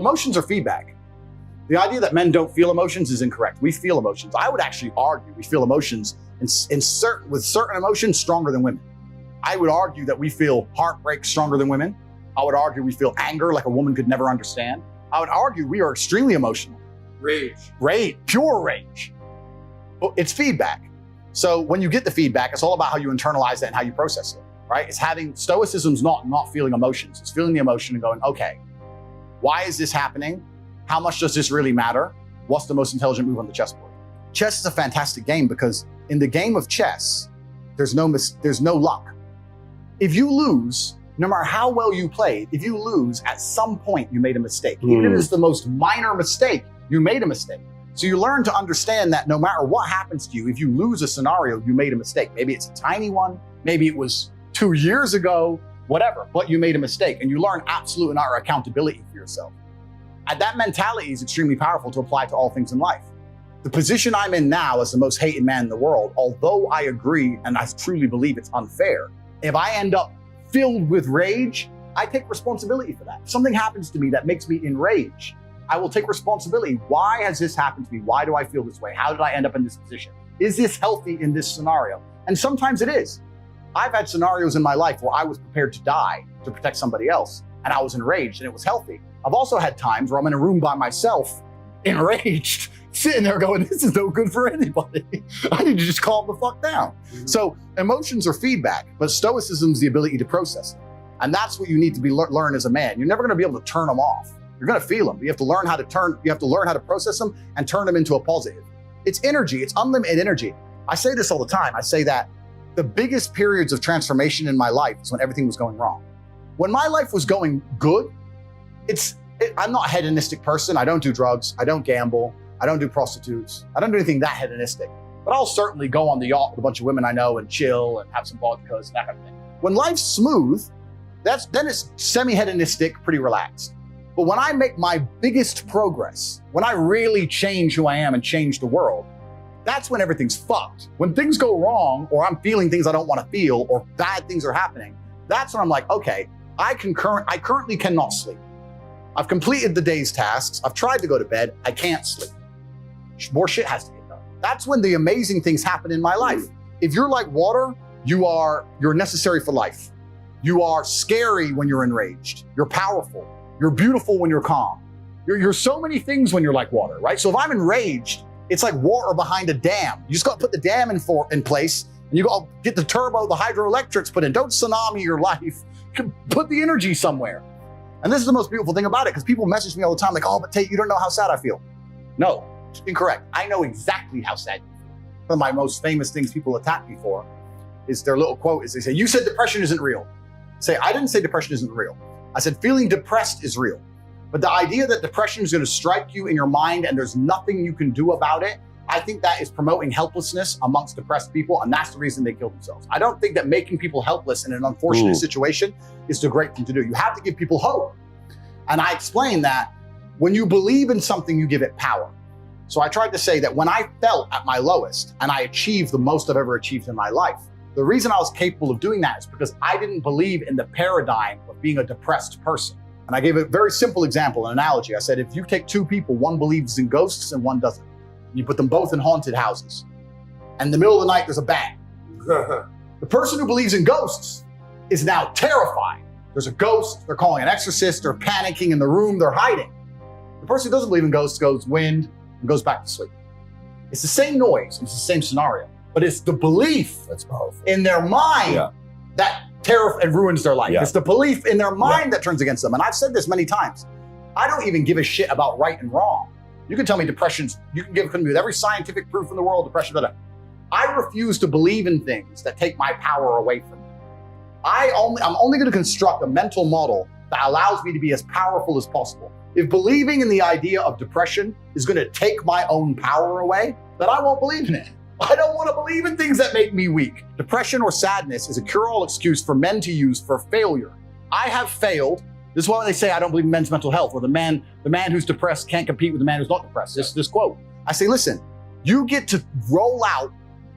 Emotions are feedback. The idea that men don't feel emotions is incorrect. We feel emotions. I would actually argue we feel emotions with certain emotions stronger than women. I would argue that we feel heartbreak stronger than women. I would argue we feel anger like a woman could never understand. I would argue we are extremely emotional. Rage, pure rage. But it's feedback. So when you get the feedback, it's all about how you internalize it and how you process it, right? It's having, stoicism's not feeling emotions. It's feeling the emotion and going, okay, why is this happening? How much does this really matter? What's the most intelligent move on the chessboard? Chess is a fantastic game because in the game of chess, there's no luck. If you lose, no matter how well you played, if you lose, at some point you made a mistake. Even if it's the most minor mistake, you made a mistake. So you learn to understand that no matter what happens to you, if you lose a scenario, you made a mistake. Maybe it's a tiny one, maybe it was 2 years ago, whatever, but you made a mistake, and you learn absolute and utter accountability for yourself. And that mentality is extremely powerful to apply to all things in life. The position I'm in now as the most hated man in the world, although I agree and I truly believe it's unfair, if I end up filled with rage, I take responsibility for that. If something happens to me that makes me enraged, I will take responsibility. Why has this happened to me? Why do I feel this way? How did I end up in this position? Is this healthy in this scenario? And sometimes it is. I've had scenarios in my life where I was prepared to die to protect somebody else, and I was enraged and it was healthy. I've also had times where I'm in a room by myself, enraged, sitting there going, this is no good for anybody. I need to just calm the fuck down. So emotions are feedback, but stoicism is the ability to process them. And that's what you need to learn as a man. You're never gonna be able to turn them off. You're gonna feel them. You have to learn how to process them and turn them into a positive. It's energy, it's unlimited energy. I say this all the time. I say that the biggest periods of transformation in my life is when everything was going wrong. When my life was going good, I'm not a hedonistic person. I don't do drugs, I don't gamble, I don't do prostitutes, I don't do anything that hedonistic. But I'll certainly go on the yacht with a bunch of women I know and chill and have some vodkas and that kind of thing. When life's smooth, then it's semi-hedonistic, pretty relaxed. But when I make my biggest progress, when I really change who I am and change the world, that's when everything's fucked. When things go wrong, or I'm feeling things I don't want to feel, or bad things are happening, that's when I'm like, okay, I currently cannot sleep. I've completed the day's tasks. I've tried to go to bed. I can't sleep. More shit has to get done. That's when the amazing things happen in my life. If you're like water, you're necessary for life. You are scary when you're enraged. You're powerful. You're beautiful when you're calm. You're so many things when you're like water, right? So if I'm enraged, it's like water behind a dam. You just got to put the dam in place, and you got to get the hydroelectrics put in. Don't tsunami your life. Put the energy somewhere. And this is the most beautiful thing about it, because people message me all the time like, oh, but Tate, you don't know how sad I feel. No, incorrect. I know exactly how sad you feel. One of my most famous things people attack me for is their little quote is they say, you said depression isn't real. Say, I didn't say depression isn't real. I said feeling depressed is real. But the idea that depression is going to strike you in your mind and there's nothing you can do about it, I think that is promoting helplessness amongst depressed people, and that's the reason they kill themselves. I don't think that making people helpless in an unfortunate situation is the great thing to do. You have to give people hope. And I explained that when you believe in something, you give it power. So I tried to say that when I felt at my lowest and I achieved the most I've ever achieved in my life, the reason I was capable of doing that is because I didn't believe in the paradigm of being a depressed person. And I gave a very simple example, an analogy. I said, if you take two people, one believes in ghosts and one doesn't, and you put them both in haunted houses, and in the middle of the night, there's a bang. The person who believes in ghosts is now terrified. There's a ghost, they're calling an exorcist, they're panicking in the room, they're hiding. The person who doesn't believe in ghosts goes wind and goes back to sleep. It's the same noise, it's the same scenario, but it's the belief that's powerful in their mind that terrifies and ruins their life. It's the belief in their mind that turns against them. And I've said this many times. I don't even give a shit about right and wrong. You can tell me you can give me with every scientific proof in the world, depression, blah, blah. I refuse to believe in things that take my power away from me. I'm only going to construct a mental model that allows me to be as powerful as possible. If believing in the idea of depression is going to take my own power away, then I won't believe in it. I don't want to believe in things that make me weak. Depression or sadness is a cure-all excuse for men to use for failure. I have failed. This is why they say I don't believe in men's mental health, or the man who's depressed can't compete with the man who's not depressed. This quote. I say, listen, you get to roll out,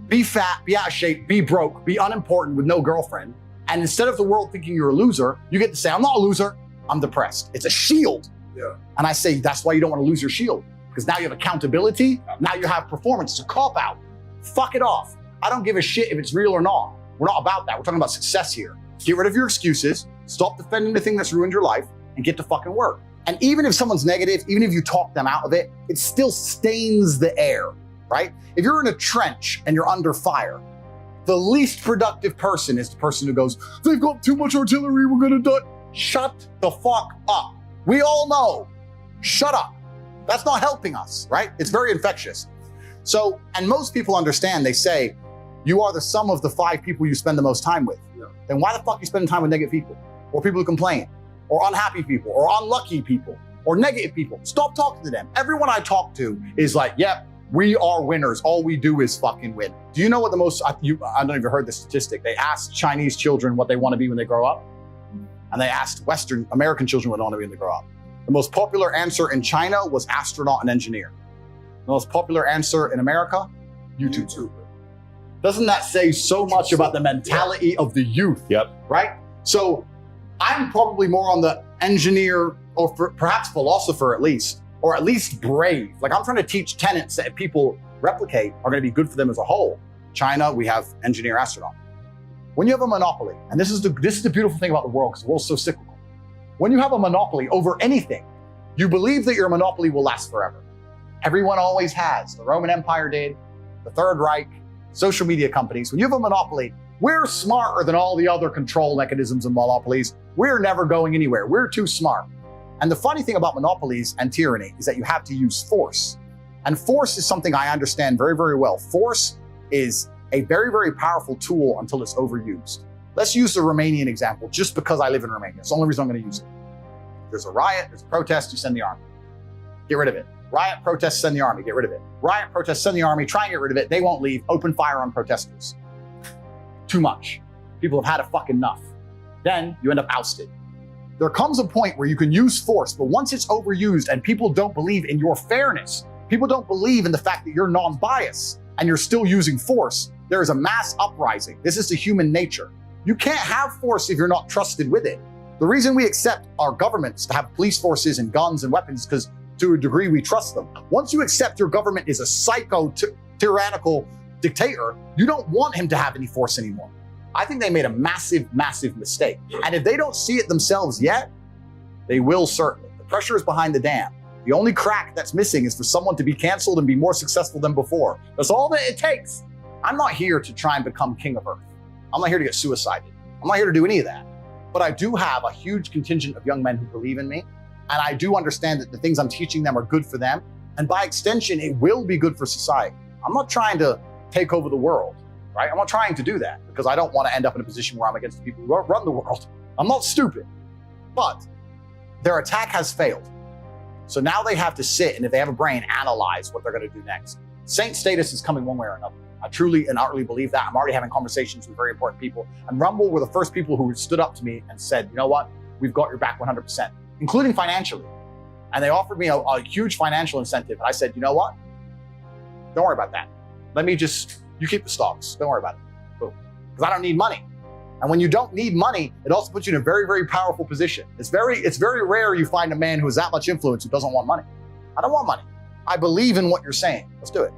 be fat, be out of shape, be broke, be unimportant with no girlfriend. And instead of the world thinking you're a loser, you get to say, I'm not a loser, I'm depressed. It's a shield. Yeah. And I say, that's why you don't want to lose your shield. Because now you have accountability, now you have performance. It's a cop-out. Fuck it off. I don't give a shit if it's real or not. We're not about that. We're talking about success here. Get rid of your excuses, stop defending the thing that's ruined your life, and get to fucking work. And even if someone's negative, even if you talk them out of it, it still stains the air, right? If you're in a trench and you're under fire, the least productive person is the person who goes, they've got too much artillery, we're gonna die. Shut the fuck up. We all know. Shut up. That's not helping us, right? It's very infectious. So, and most people understand, they say, you are the sum of the 5 people you spend the most time with. Yeah. Then why the fuck are you spending time with negative people? Or people who complain? Or unhappy people? Or unlucky people? Or negative people? Stop talking to them. Everyone I talk to is like, yep, we are winners. All we do is fucking win. Do you know what the most, I don't know if you heard the statistic. They asked Chinese children what they want to be when they grow up. And they asked Western American children what they want to be when they grow up. The most popular answer in China was astronaut and engineer. The most popular answer in America, YouTuber. Doesn't that say so much about the mentality of the youth? Yep. Right? So I'm probably more on the engineer or perhaps philosopher at least, or at least brave. Like I'm trying to teach tenets that if people replicate are going to be good for them as a whole. China, we have engineer, astronaut. When you have a monopoly, and this is the beautiful thing about the world because the world's so cyclical. When you have a monopoly over anything, you believe that your monopoly will last forever. Everyone always has. The Roman Empire did, the Third Reich, social media companies. When you have a monopoly, we're smarter than all the other control mechanisms and monopolies. We're never going anywhere. We're too smart. And the funny thing about monopolies and tyranny is that you have to use force. And force is something I understand very, very well. Force is a very, very powerful tool until it's overused. Let's use the Romanian example just because I live in Romania. It's the only reason I'm going to use it. There's a riot, there's a protest, you send the army. Get rid of it. Riot, protest, send the army, get rid of it. Riot, protest, send the army, try and get rid of it. They won't leave, open fire on protesters. Too much. People have had a fucking enough. Then you end up ousted. There comes a point where you can use force, but once it's overused and people don't believe in your fairness, people don't believe in the fact that you're non-biased and you're still using force, there is a mass uprising. This is the human nature. You can't have force if you're not trusted with it. The reason we accept our governments to have police forces and guns and weapons is because to a degree we trust them. Once you accept your government is a psycho tyrannical dictator, you don't want him to have any force anymore. I think they made a massive, massive mistake. And if they don't see it themselves yet, they will certainly. The pressure is behind the dam. The only crack that's missing is for someone to be canceled and be more successful than before. That's all that it takes. I'm not here to try and become king of Earth. I'm not here to get suicided. I'm not here to do any of that. But I do have a huge contingent of young men who believe in me. And I do understand that the things I'm teaching them are good for them. And by extension, it will be good for society. I'm not trying to take over the world, right? I'm not trying to do that because I don't want to end up in a position where I'm against the people who run the world. I'm not stupid. But their attack has failed. So now they have to sit and if they have a brain, analyze what they're going to do next. Saint status is coming one way or another. I truly and utterly believe that. I'm already having conversations with very important people. And Rumble were the first people who stood up to me and said, you know what? We've got your back 100%, including financially. And they offered me a huge financial incentive. And I said, you know what? Don't worry about that. You keep the stocks. Don't worry about it. Because I don't need money. And when you don't need money, it also puts you in a very, very powerful position. It's very rare you find a man who has that much influence who doesn't want money. I don't want money. I believe in what you're saying. Let's do it.